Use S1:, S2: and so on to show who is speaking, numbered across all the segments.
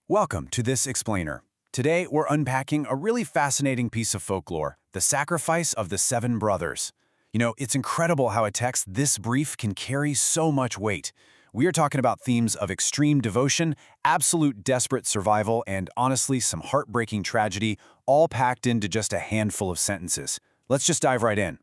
S1: Welcome to This Explainer. Today, we're unpacking a really fascinating piece of folklore, the sacrifice of the seven brothers. It's incredible how a text this brief can carry so much weight. We are talking about themes of extreme devotion, absolute desperate survival, and honestly, some heartbreaking tragedy, all packed into just a handful of sentences. Let's just dive right in.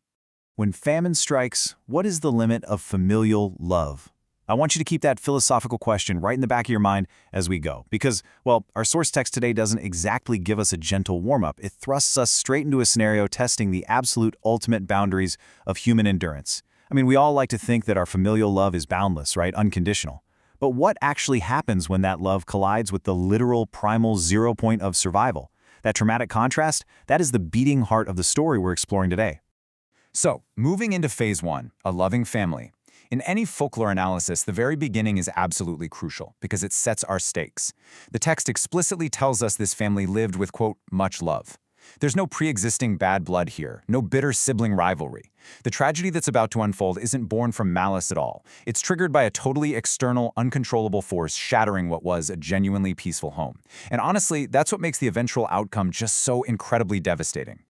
S1: When famine strikes, what is the limit of familial love? I want you to keep that philosophical question right in the back of your mind as we go, because, well, our source text today doesn't exactly give us a gentle warm-up. It thrusts us straight into a scenario testing the absolute ultimate boundaries of human endurance. We all like to think that our familial love is boundless, right? Unconditional. But what actually happens when that love collides with the literal primal zero point of survival? That traumatic contrast, that is the beating heart of the story we're exploring today.
S2: So, moving into phase one, a loving family. In any folklore analysis, the very beginning is absolutely crucial because it sets our stakes. The text explicitly tells us this family lived with, quote, much love. There's no pre-existing bad blood here, no bitter sibling rivalry. The tragedy that's about to unfold isn't born from malice at all. It's triggered by a totally external, uncontrollable force shattering what was a genuinely peaceful home. And honestly, that's what makes the eventual outcome just so incredibly devastating.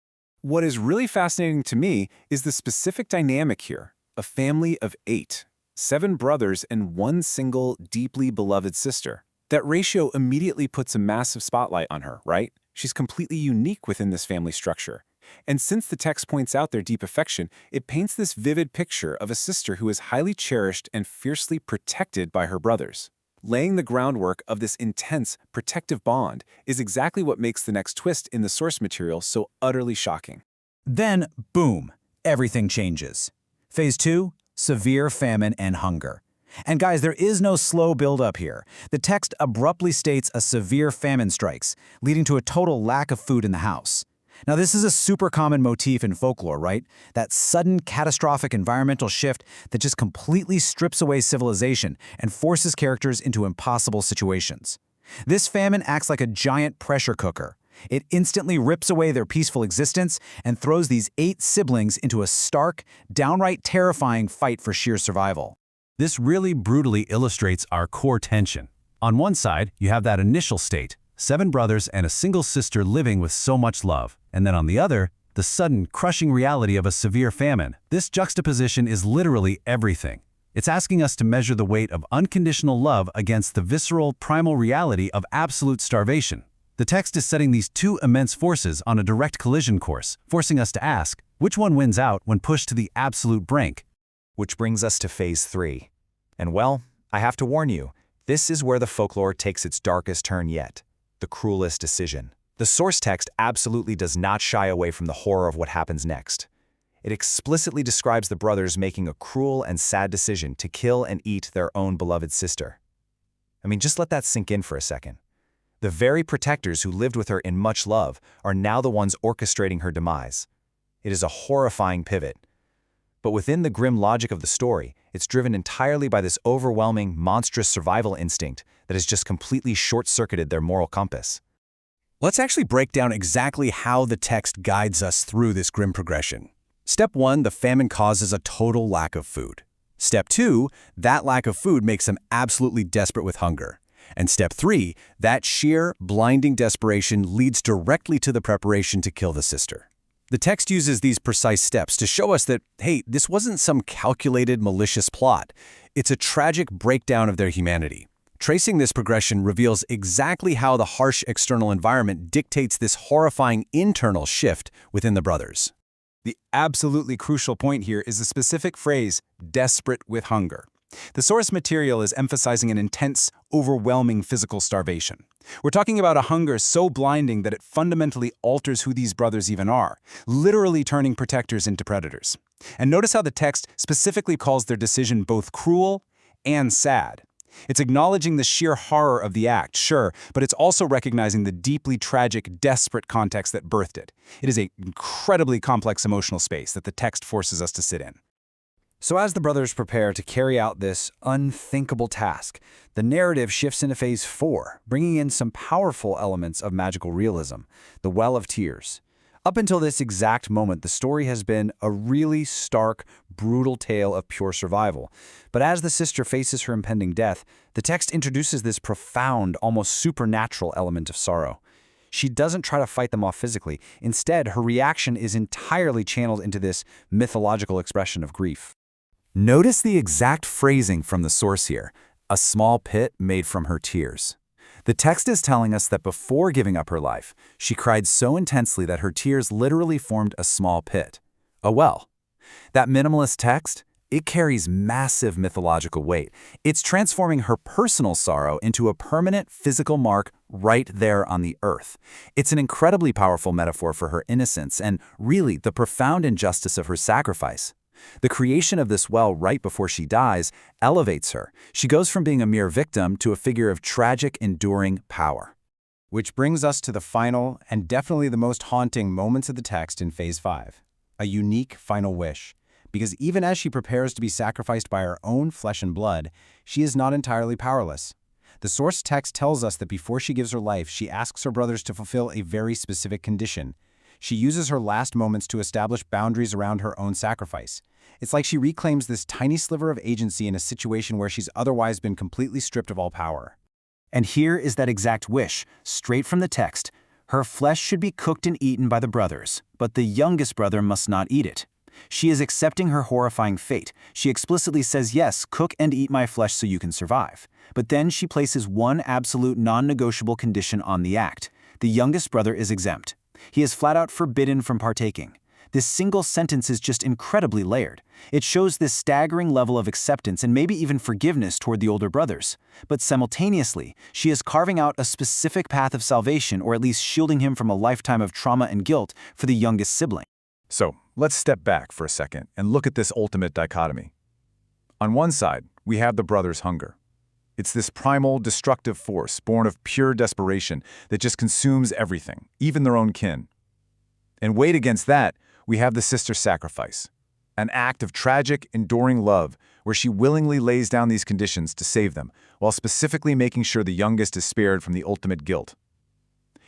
S1: What is really fascinating to me is the specific dynamic here. A family of 8, 7 brothers and one single, deeply beloved sister. That ratio immediately puts a massive spotlight on her, right? She's completely unique within this family structure. And since the text points out their deep affection, it paints this vivid picture of a sister who is highly cherished and fiercely protected by her brothers. Laying the groundwork of this intense, protective bond is exactly what makes the next twist in the source material so utterly shocking.
S3: Then, boom, everything changes. Phase 2, severe famine and hunger. And guys, there is no slow build-up here. The text abruptly states a severe famine strikes, leading to a total lack of food in the house. Now, this is a super common motif in folklore, right? That sudden, catastrophic environmental shift that just completely strips away civilization and forces characters into impossible situations. This famine acts like a giant pressure cooker. It instantly rips away their peaceful existence and throws these 8 siblings into a stark, downright terrifying fight for sheer survival.
S4: This really brutally illustrates our core tension. On one side, you have that initial state, 7 brothers and a single sister living with so much love. And then on the other, the sudden, crushing reality of a severe famine. This juxtaposition is literally everything. It's asking us to measure the weight of unconditional love against the visceral, primal reality of absolute starvation. The text is setting these two immense forces on a direct collision course, forcing us to ask, which one wins out when pushed to the absolute brink?
S2: Which brings us to phase 3. And well, I have to warn you, this is where the folklore takes its darkest turn yet, the cruelest decision. The source text absolutely does not shy away from the horror of what happens next. It explicitly describes the brothers making a cruel and sad decision to kill and eat their own beloved sister. Just let that sink in for a second. The very protectors who lived with her in much love are now the ones orchestrating her demise. It is a horrifying pivot. But within the grim logic of the story, it's driven entirely by this overwhelming, monstrous survival instinct that has just completely short-circuited their moral compass.
S1: Let's actually break down exactly how the text guides us through this grim progression. Step 1, the famine causes a total lack of food. Step 2, that lack of food makes them absolutely desperate with hunger. And step 3, that sheer, blinding desperation leads directly to the preparation to kill the sister. The text uses these precise steps to show us that, hey, this wasn't some calculated, malicious plot. It's a tragic breakdown of their humanity. Tracing this progression reveals exactly how the harsh external environment dictates this horrifying internal shift within the brothers. The absolutely crucial point here is the specific phrase, desperate with hunger. The source material is emphasizing an intense, overwhelming physical starvation. We're talking about a hunger so blinding that it fundamentally alters who these brothers even are, literally turning protectors into predators. And notice how the text specifically calls their decision both cruel and sad. It's acknowledging the sheer horror of the act, sure, but it's also recognizing the deeply tragic, desperate context that birthed it. It is an incredibly complex emotional space that the text forces us to sit in.
S3: So as the brothers prepare to carry out this unthinkable task, the narrative shifts into phase 4, bringing in some powerful elements of magical realism, the Well of Tears. Up until this exact moment, the story has been a really stark, brutal tale of pure survival. But as the sister faces her impending death, the text introduces this profound, almost supernatural element of sorrow. She doesn't try to fight them off physically. Instead, her reaction is entirely channeled into this mythological expression of grief.
S2: Notice the exact phrasing from the source here, a small pit made from her tears. The text is telling us that before giving up her life, she cried so intensely that her tears literally formed a small pit, a well. That minimalist text, it carries massive mythological weight. It's transforming her personal sorrow into a permanent physical mark right there on the earth. It's an incredibly powerful metaphor for her innocence and really the profound injustice of her sacrifice. The creation of this well right before she dies elevates her. She goes from being a mere victim to a figure of tragic, enduring power.
S3: Which brings us to the final and definitely the most haunting moments of the text in Phase 5, a unique final wish. Because even as she prepares to be sacrificed by her own flesh and blood, she is not entirely powerless. The source text tells us that before she gives her life, she asks her brothers to fulfill a very specific condition. She uses her last moments to establish boundaries around her own sacrifice. It's like she reclaims this tiny sliver of agency in a situation where she's otherwise been completely stripped of all power. And here is that exact wish, straight from the text. Her flesh should be cooked and eaten by the brothers, but the youngest brother must not eat it. She is accepting her horrifying fate. She explicitly says, yes, cook and eat my flesh so you can survive. But then she places one absolute non-negotiable condition on the act. The youngest brother is exempt. He is flat out forbidden from partaking. This single sentence is just incredibly layered. It shows this staggering level of acceptance and maybe even forgiveness toward the older brothers. But simultaneously, she is carving out a specific path of salvation, or at least shielding him from a lifetime of trauma and guilt for the youngest sibling.
S2: So, let's step back for a second and look at this ultimate dichotomy. On one side, we have the brothers' hunger. It's this primal, destructive force born of pure desperation that just consumes everything, even their own kin. And weighed against that, we have the sister's sacrifice, an act of tragic, enduring love where she willingly lays down these conditions to save them, while specifically making sure the youngest is spared from the ultimate guilt.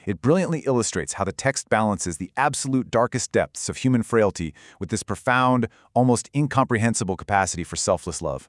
S2: It brilliantly illustrates how the text balances the absolute darkest depths of human frailty with this profound, almost incomprehensible capacity for selfless love.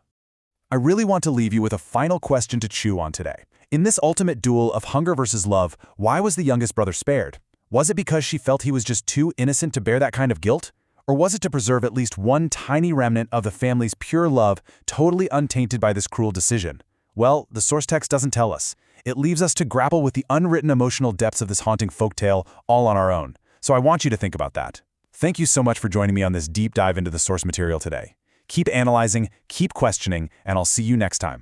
S1: I really want to leave you with a final question to chew on today. In this ultimate duel of hunger versus love, why was the youngest brother spared? Was it because she felt he was just too innocent to bear that kind of guilt? Or was it to preserve at least one tiny remnant of the family's pure love, totally untainted by this cruel decision? Well, the source text doesn't tell us. It leaves us to grapple with the unwritten emotional depths of this haunting folktale all on our own. So I want you to think about that. Thank you so much for joining me on this deep dive into the source material today. Keep analyzing, keep questioning, and I'll see you next time.